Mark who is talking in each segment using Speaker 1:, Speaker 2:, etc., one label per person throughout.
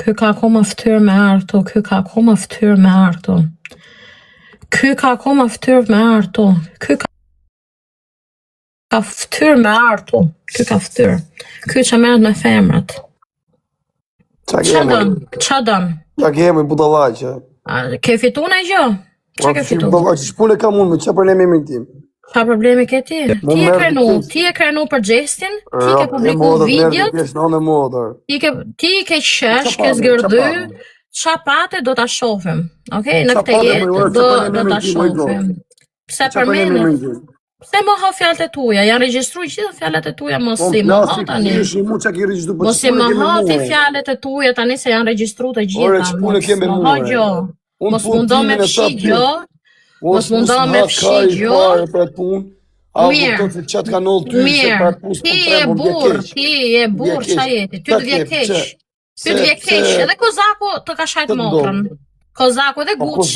Speaker 1: ky ka akoma ftyrë me arto, ky ka akoma ftyrë me arto. Ky ka akoma ftyrë me arto, ky ka ftyrë me arto, ky ka ftyrë. Ky që merret me femrat. Qa don?
Speaker 2: Qa kemi budallaqe?
Speaker 1: Ke fitu në gjë? Qa ke fitu?
Speaker 2: Shpune kam unë, me qa problemi emrin tim?
Speaker 1: Qa problemi ke ti? Ti e krenu për gjestin, ti ke publiku videot, ti ke qesh, ke zgërdy, qa pate do t'a shofim, okej? Në këtë jetë do t'a shofim. Pse për mene? Pse më ha fjalët e tuja? Janë regjistru gjithë fjalët e tuja, mos i më ha tani. Mos i më ha ti fjalët e tuja tani se janë regjistru të gjitha. Mos mundo me fshi gjo. Mos mundo me fshi gjo. Mirë, ti e burr, qa jeti, ty të vje keq. Ty të vje keq, edhe Kozaku të ka shajt motrën. Kozaku edhe Gucci.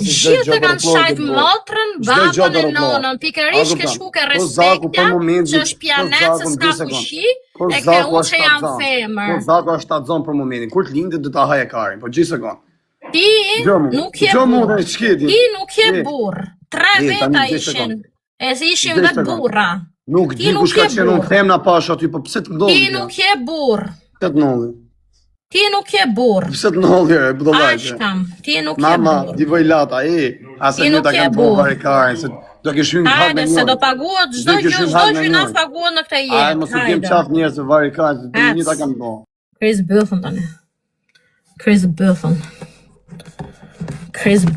Speaker 1: Gjithë të kanë shajt motrën, babën e nonën, pikërisht ke shku ke respektja, që është pjanet se s'ka fushi, e ke unë që jam femër.
Speaker 2: Kozaku është ta zonë për momentin, kur t'lindit dhe ta haje karin, po gjithë se konë.
Speaker 1: Ti nuk je burr. 3 veta ishin, e si ishin dhe burra.
Speaker 2: Nuk di kush ka qenë unë femna pash aty, po pse të ndodhi?
Speaker 1: Ti nuk je burr.
Speaker 2: Pse të ndodhi?
Speaker 1: Ti nuk je burr.
Speaker 2: Pse të ndodhi, budallaqe?
Speaker 1: Ashkam, ti nuk je burr.
Speaker 2: Mama, di voj lata, ase një ta kanë bërë varikarin, se do ke shyn hap me një.
Speaker 1: Hajde, se do paguat çdo gjë na paguat në këtë jetë.
Speaker 2: Ai mos u kem çaf njerëz se varikarin, se një ta kanë bërë.
Speaker 1: Chris Buffon tani. Chris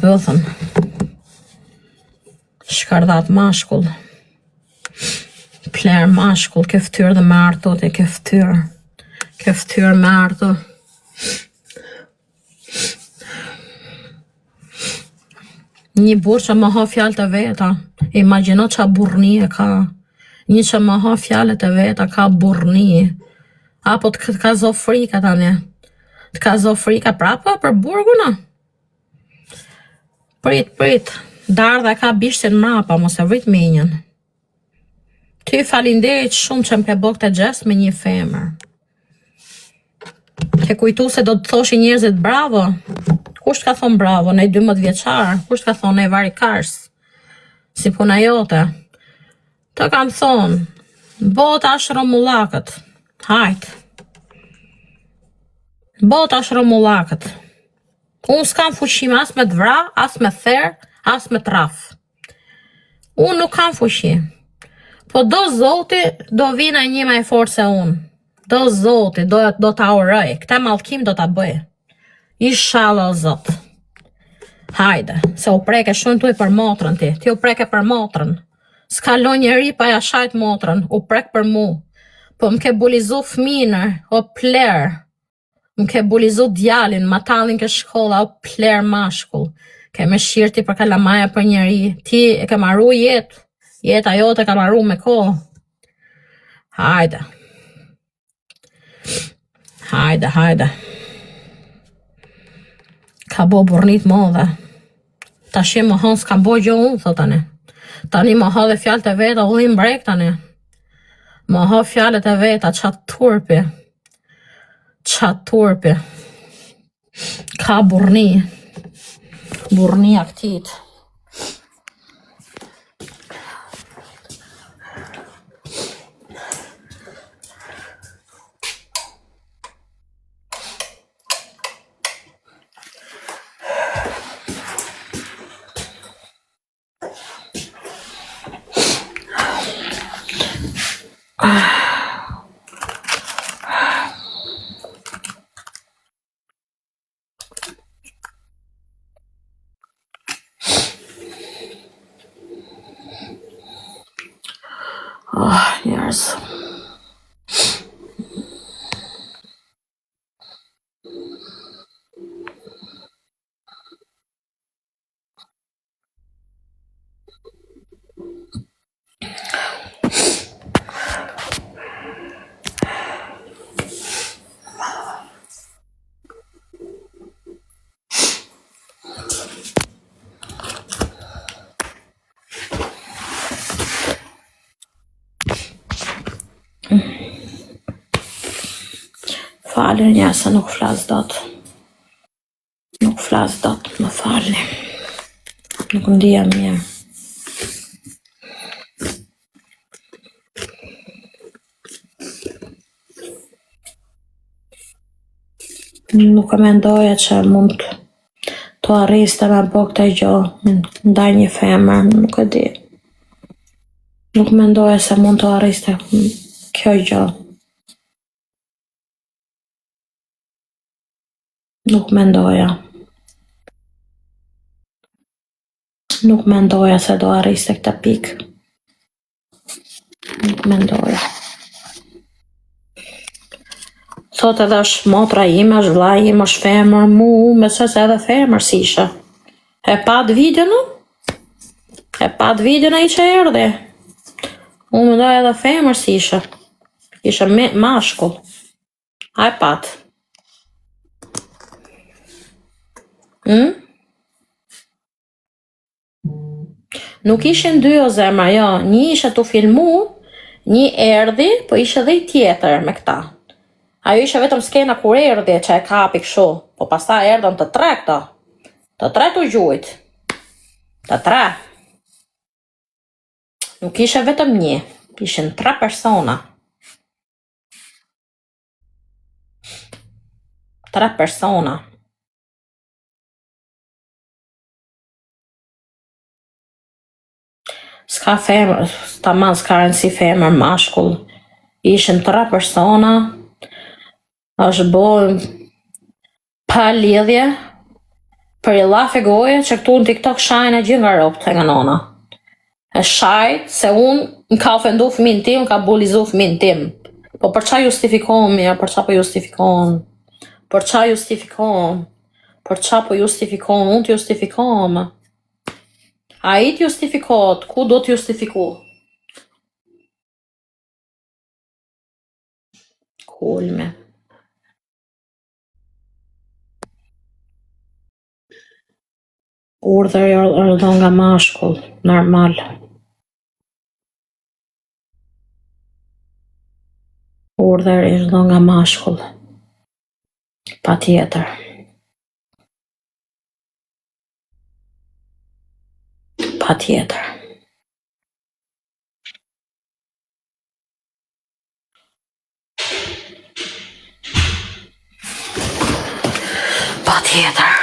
Speaker 1: Buffon. Shkardhat mashkull. Pler mashkull, ke ftyrë dhe me arto, te ke ftyrë. Ke ftyrë me arto. Një burr që më ha fjalë të veta, imagjino qa burrni e ka. Një që më ha fjalët e veta ka burrni. Apo të ka zofrika tani. Të ka zofrika prapa për burguna. Prit. Dardha ka bishtin mrapa, mos e vrit menjën. Ty falinderit shumë që më ke bërë këtë gjest me një femër. Ke kujtu se do të thoshi njerëzit bravo? Kusht ka thonë bravo, ne 12 vjeçar? Kusht ka thonë ne varikars? Si puna jote? Të kam thonë, bota është romullakët. Hajt. Bota është romullakët. Unë s'kam fushim as me të vra, as me therë, as me traf. Unë nuk kam fushi. Po do Zoti do vina një me fort se unë. Do Zoti do ta uroj. Këta mallkim do ta bëj. Inshallah Zot. Hajde, se u preke shumë tuaj për motrën ti. Ti u preke për motrën. S'kalon njeri pa ja shajt motrën. U prek për mu. Po më ke bulizu fminër, o pler. Më ke bulizu djalin, matallin ke shkolla, o pler mashkull. Ke me shirti për kalamaja për njeri. Ti e ke marru jetë. Jeta jote ka marru me kohë. Hajde. Ka bo burnit modhe. Ta shi më hon s'ka bo gjo unë, thotane. Tani më ha dhe fjalët e veta, u dhim brek tani. Më ha fjalët e veta, qatë turpi. Ka burni. Burni aktit. falni një se nuk flas dot. Nuk flas dot, më falni. Nuk ndija mirë. Nuk e mendoja që mund të arriste me bo këtë gjë ndaj një femër, nuk e di. Nuk mendoja se mund të arriste kjo gjë. Nuk mendoja se do arriste këtë pikë. Nuk mendoja. Thot edhe është motra ime, është vlla im, është femër, me se edhe femër si ishe. E pat videon? E pat videon ai që erdhi? Unë mendoj edhe femër si ishe. Ishe mashkull. A e pat? Nuk ishin dy o zemra, jo. Një ishe të filmu, një erdhi, po ishe dhe i tjetër me këta. Ajo ishe vetëm skena kur erdhi që e kapi kështu, po pastaj erdhën të tre këta. Të tre të gjujt. Të tre. Nuk ishe vetëm një, ishin 3 persona. 3 persona. S'ka femër, tamam s'ka rëndësi femër, mashkull. Ishin 3 persona. është bo pa lidhje për i lafe goje që këtu në TikTok shajnë e gjithë nga ropët e nga nona. E shajt se unë më ka ofendu fëmin tim, ka bulizu fëmin tim. Po për qa justifikohem mirë, për qa po justifikohem? Për qa justifikohem? Për qa po justifikohem? Unë të justifikohem. A i të justifikohet, ku do të justifiku? Kulme. Urdhër ardhon nga mashkull, normal. Urdhër ardhon nga mashkull. Pa tjetër. Pa tjetër. Pa tjetër.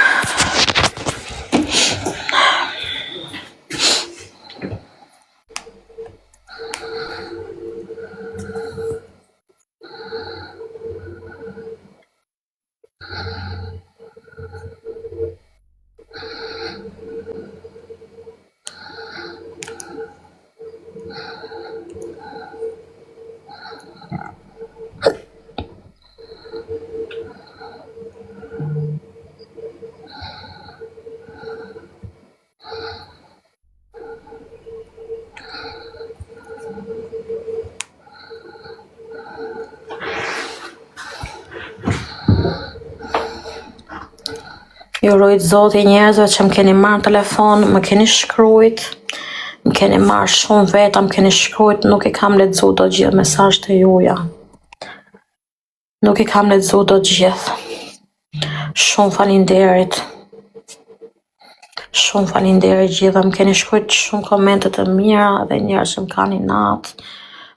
Speaker 1: Ju rujt zoti njerëzve që më keni marrë telefon, më keni shkrujt, më keni marrë shumë veta, më keni shkrujt, nuk i kam lexu do gjithë mesazhet e juaja. Nuk i kam lexu do gjithë. Shumë falinderit. Shumë falinderit gjithë, më keni shkrujt shumë komente të mira dhe njerëz që më kanë inat.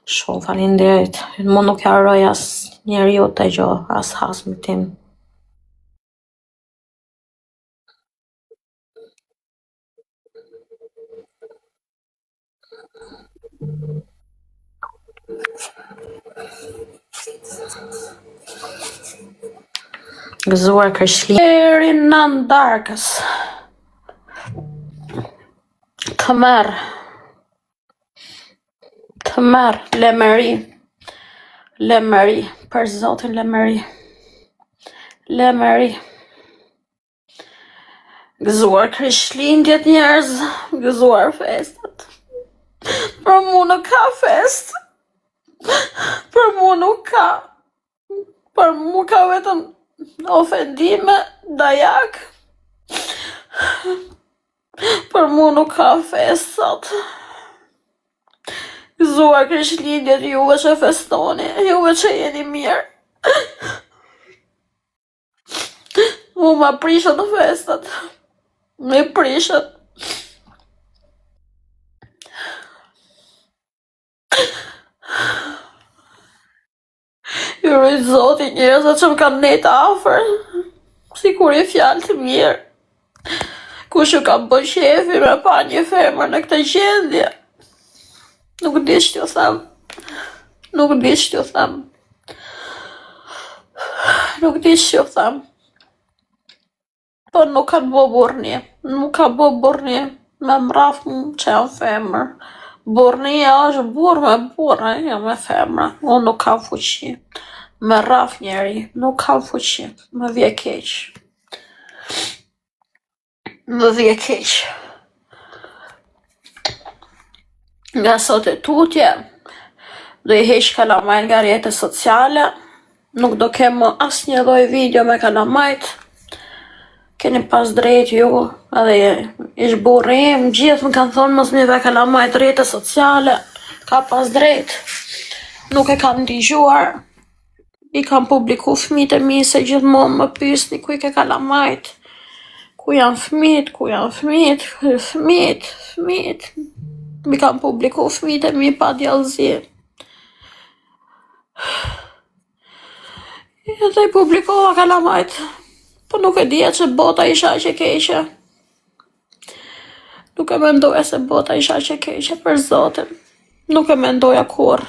Speaker 1: Shumë falinderit. Më nuk harroj as njeriu të gjë, as hasmin tim. Gëzuar Krishtlindjen deri në darkës. Të merr lemëri, për zotin lemëri. Gëzuar Krishtlindjet njerëz, gëzuar festat. Për mu nuk ka fest. Për mu nuk ka. Për mu ka vetëm ofendime, dajak. Për mu nuk ka fest sot. Gëzuar Krishtlindjet, juve që festoni, juve që jeni mirë.
Speaker 3: Ma prishët në festat. Me prishët. Ju rujtë zoti njerëzat që më kanë nejtë afer. Si kur e fjallë të mirë. Kush ju ka bën shefi me pa një femër në këtë gjendje. Nuk di që t'ju them. Nuk di që t'ju them. Nuk di që t'ju them. Po nuk kanë bo burni. Nuk ka bo burni me mraf që janë femër. Burnia është burë me burë, jo me femra. Unë nuk kam fuqi. Me rraf njeri, nuk kam fuqi. Më vje keq. Më vje keq. Nga sot e tutje, do i heq kalamajt nga rrjetet sociale. Nuk do kemë as një lloj video me kalamajt. Keni pas drejt ju, edhe ish burim, gjithë më kanë thonë mos mi ve kalamajt rrjetet sociale. Ka pas drejt. Nuk e kam ndigjuar. I kam publiku fëmijët e mi se gjithmonë më pyesni ku i ke kalamajt. Ku janë fëmijët, ku janë fëmijët, fëmijët. Mi kam publiku fëmijët e mi pa djallëzi. Edhe i publikova kalamajt. Po nuk e dija që bota isha që keqe. Nuk e mendoja se bota isha që keqe për zotin. Nuk e mendoja kur.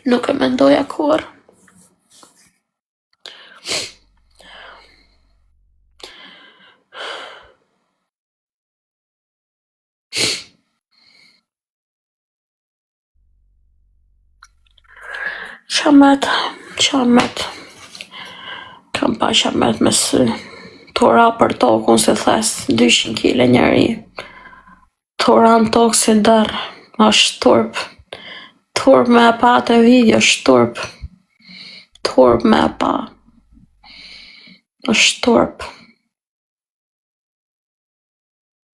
Speaker 3: Nuk e mendoja kur. Qamet. Kam pa qamet me sy. Tora për tokën se thes 200 kg njeri. Tora në tokë si dërë. Ashtë turp. Turp me pa të video, është turp. Turp me pa. është turp.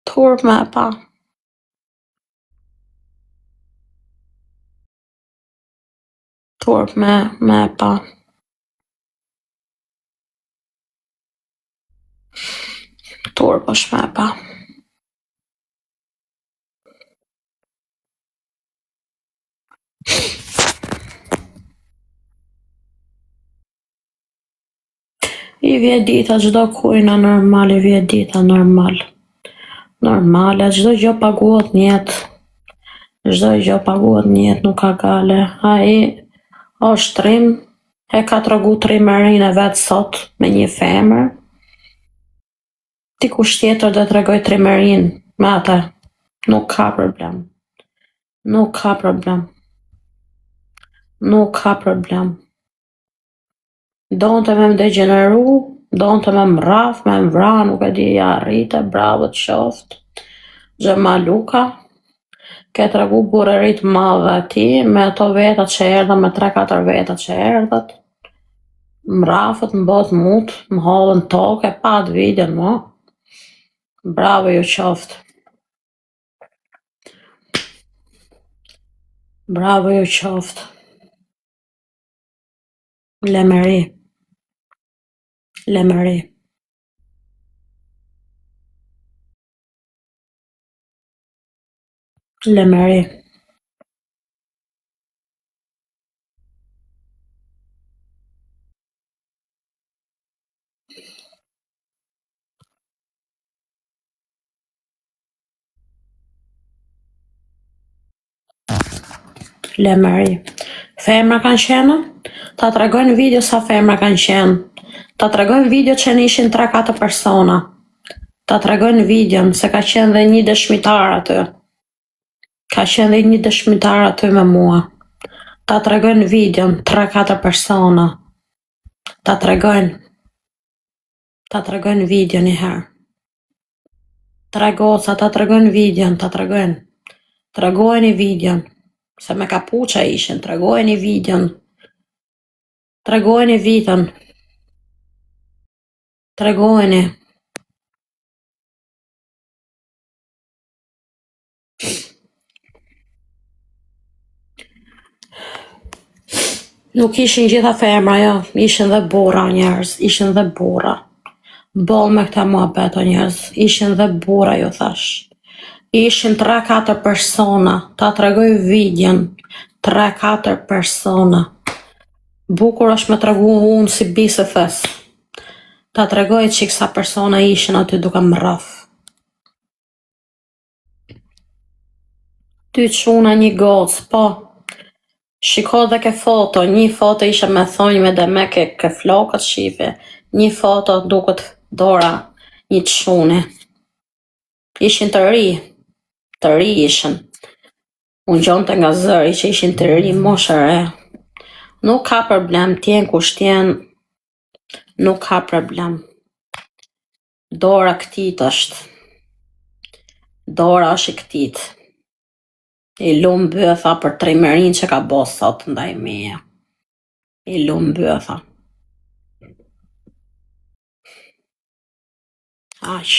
Speaker 3: Turp me pa. Turp me pa. Turp është me pa. I vjet dita çdo kujna normal, i vjet dita normal. Normale, çdo gjë paguhet në jetë. Çdo gjë paguhet në jetë, nuk ka gale. Ai është trim, e ka tregu trimërin e vet sot me një femër. Dikush tjetër do t'rregoj trimërin me atë. Nuk ka problem. Nuk ka problem. Nuk ka problem. Donte me më degeneru, donte me mraf, me mvra, nuk e di ja rrite, bravo të qoftë. Gjemaluka, ke tregu burërit madhe ati, me ato vetat që erdhën, me 3-4 vetat që erdhët. Mrafët më bot mut, më hollën tokë, e pat videon mo. Bravo ju qoftë. Bravo ju qoftë. Lemëri. Lemëri. Lemëri. Lemëri. Femra kanë qenë? Ta tregojnë video sa femra kanë qenë. Ta tregojnë video që në ishin 3-4 persona. Ta tregojnë videon se ka qenë dhe një dëshmitar aty. Ka qenë dhe një dëshmitar aty me mua. Ta tregojnë videon 3-4 persona. Ta tregojnë video një herë. Tregoca, ta tregojnë videon, ta tregojnë. Tregojnë videon. Se me kapuqa ishin, tregojnë videon. Tregojnë videon. Tregojnë. Nuk ishin gjitha femra, jo. Ishin dhe burra njerëz. Ishin dhe burra. Boll me këta muhabet o njerëz. Ishin dhe burra, ju thash. Ishin 3-4 persona. Ta tregoj videon. 3-4 persona. Bukur është me tregu unë si bisë thes. Ta tregoj që kësa persona ishin aty duke më rraf. 2 quna, 1 gocë, po. Shiko dhe ke foto, 1 foto ishe me thonjë me dhe me ke flokët shife, 1 foto duket dora 1 qune. Ishin të ri ishin. Unë gjonte nga zëri që ishin të ri moshëre. Nuk ka problem, tjen kush tjen, nuk ka problem. Dora këtit është. Dora është i këtit. I lumë bëtha për trimërin që ka bo sot ndaj meje. I lumë bëtha. Aq.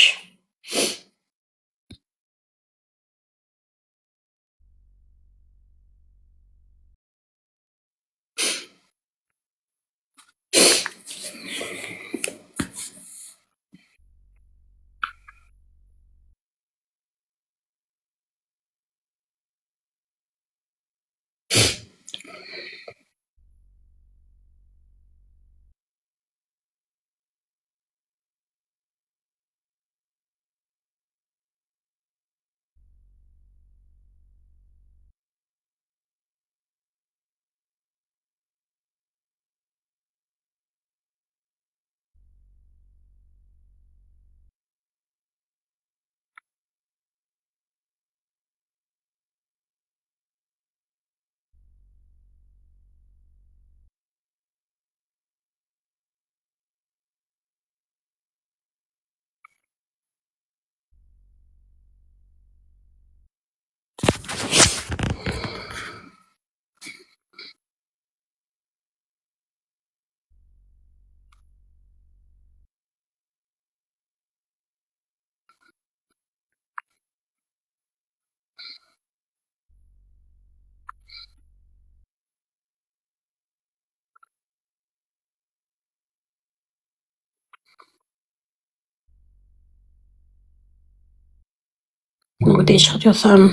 Speaker 3: Nuk di që t'ju thëmë.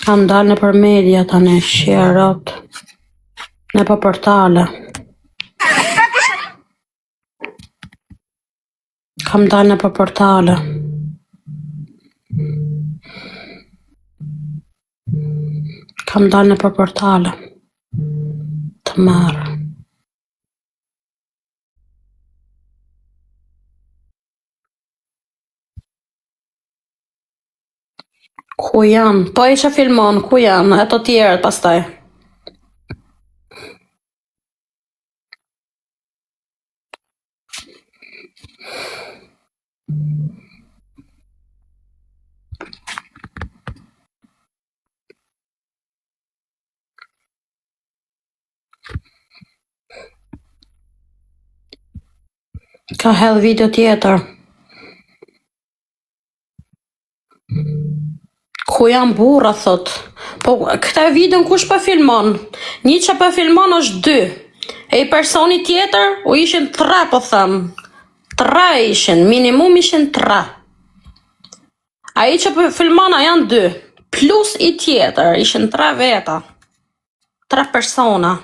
Speaker 3: Kam dalë në për media tani, shjerot, në për portale. Kam dalë në për portale. Kam dalë në për portale. Të marë. Ku janë? Po isha filmon, ku janë? E të tjerët pastaj. Ka hedh video tjetër. Ku janë burra, thot. Po këta videon kush pa filmon? Një që pa filmon është 2. E i personi tjetër u ishin 3, po thëmë. 3 ishin, minimum ishin 3. A i që pa filmona janë 2. Plus i tjetër, ishin 3 veta. 3 persona.